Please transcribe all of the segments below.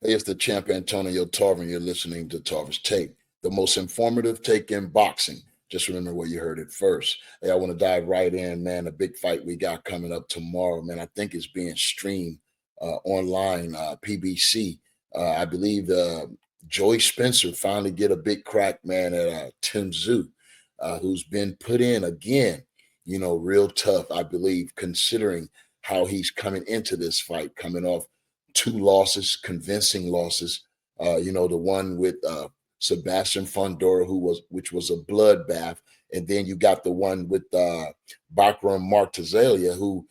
Hey, it's the champ Antonio Tarver. You're listening to Tarver's Take, the most informative take in boxing. Just remember where you heard it first. Hey, I want to dive right in, man. A big fight we got coming up tomorrow, man. I think it's being streamed online, PBC. I believe Joey Spencer finally get a big crack, man, at Tim Tszyu, who's been put in again, real tough, I believe, considering how he's coming into this fight, coming off two losses, convincing losses. The one with Sebastian Fundora, which was a bloodbath, and then you got the one with Bakram Martazalia, who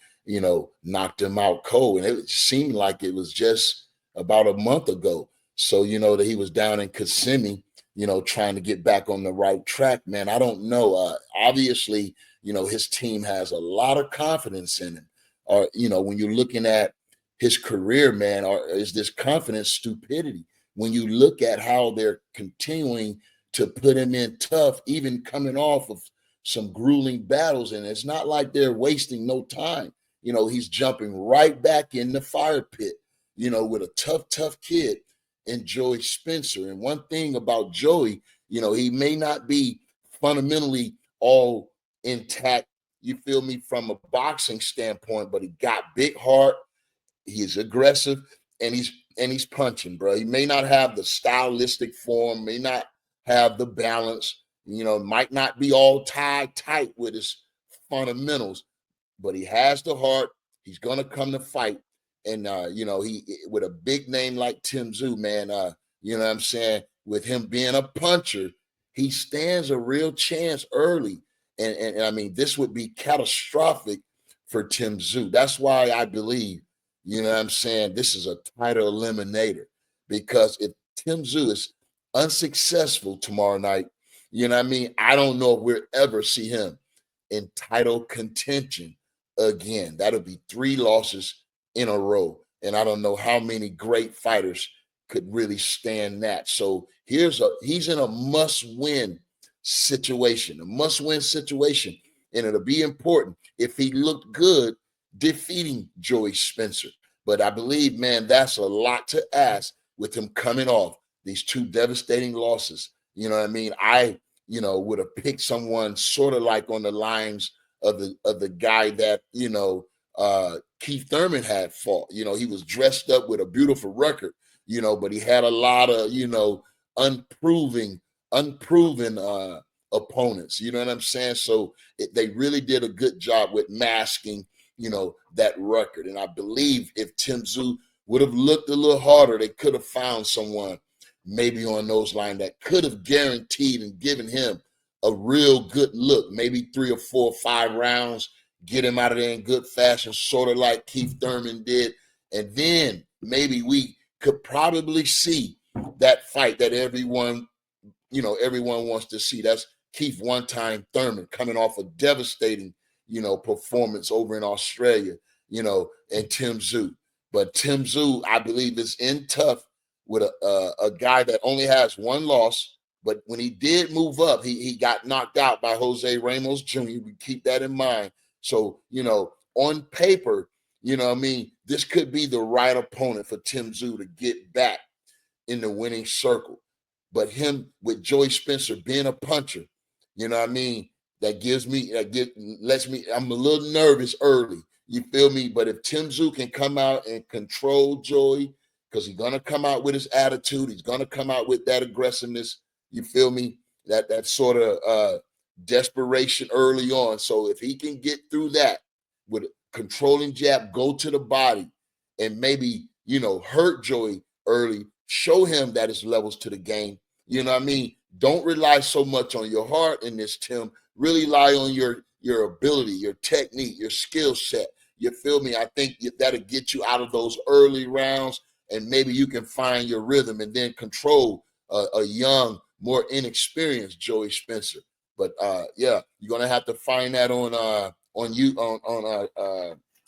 knocked him out cold, and it seemed like it was just about a month ago. So that he was down in Kissimmee, trying to get back on the right track. Man, I don't know. Obviously, his team has a lot of confidence in him. Or when you're looking at his career, man, or is this confidence stupidity? When you look at how they're continuing to put him in tough, even coming off of some grueling battles, and it's not like they're wasting no time. He's jumping right back in the fire pit, with a tough kid in Joey Spencer. And one thing about Joey, he may not be fundamentally all intact, you feel me, from a boxing standpoint, but he got big heart, he's aggressive, and he's punching, bro. He may not have the stylistic form, may not have the balance, might not be all tied tight with his fundamentals, but he has the heart. He's gonna come to fight. And he with a big name like Tim Tszyu, man, you know what I'm saying, with him being a puncher, he stands a real chance early. And I mean, this would be catastrophic for Tim Tszyu. That's why I believe, what I'm saying, this is a title eliminator. Because if Tim Tszyu is unsuccessful tomorrow night, what I mean, I don't know if we'll ever see him in title contention again. That'll be 3 losses in a row. And I don't know how many great fighters could really stand that. So he's in a must-win situation, And it'll be important if he looked good defeating Joey Spencer. But I believe, man, that's a lot to ask with him coming off these 2 devastating losses. You know what I mean? I, would have picked someone sort of like on the lines of the guy that, Keith Thurman had fought. He was dressed up with a beautiful record, but he had a lot of, unproven opponents. You know what I'm saying? So they really did a good job with masking, that record. And I believe if Tim Tszyu would have looked a little harder, they could have found someone maybe on those lines that could have guaranteed and given him a real good look, maybe 3 or 4 or 5 rounds, get him out of there in good fashion, sort of like Keith Thurman did. And then maybe we could probably see that fight that everyone wants to see. That's Keith one-time Thurman coming off a devastating, performance over in Australia, and Tim Tszyu. But Tim Tszyu, I believe, is in tough with a guy that only has 1 loss. But when he did move up, he got knocked out by Jose Ramos Jr. We keep that in mind. So, on paper, what I mean, this could be the right opponent for Tim Tszyu to get back in the winning circle. But him with Joey Spencer being a puncher, what I mean, lets me, I'm a little nervous early. You feel me? But if Tim Tszyu can come out and control Joey, because he's gonna come out with his attitude, he's gonna come out with that aggressiveness. You feel me? That sort of desperation early on. So if he can get through that with controlling jab, go to the body, and maybe, hurt Joey early, show him that his levels to the game. You know what I mean? Don't rely so much on your heart in this, Tim. Really rely on your ability, your technique, your skill set. You feel me? I think that'll get you out of those early rounds, and maybe you can find your rhythm and then control a young, more inexperienced Joey Spencer. But yeah, you're gonna have to find that on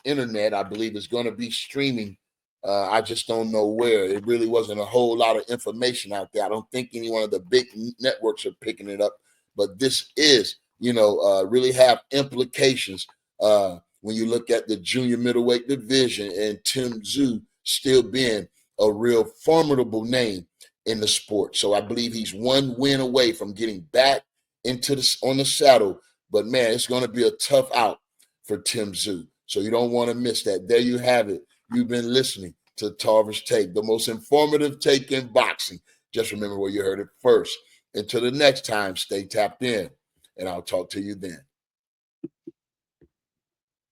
internet. I believe it's gonna be streaming. I just don't know where. It really wasn't a whole lot of information out there. I don't think any one of the big networks are picking it up. But this is, really have implications when you look at the junior middleweight division and Tim Tszyu still being, a real formidable name in the sport. So I believe he's one win away from getting back into on the saddle. But man, it's going to be a tough out for Tim Tszyu. So you don't want to miss that. There you have it. You've been listening to Tarver's Take, the most informative take in boxing. Just remember where you heard it first. Until the next time, stay tapped in, and I'll talk to you then.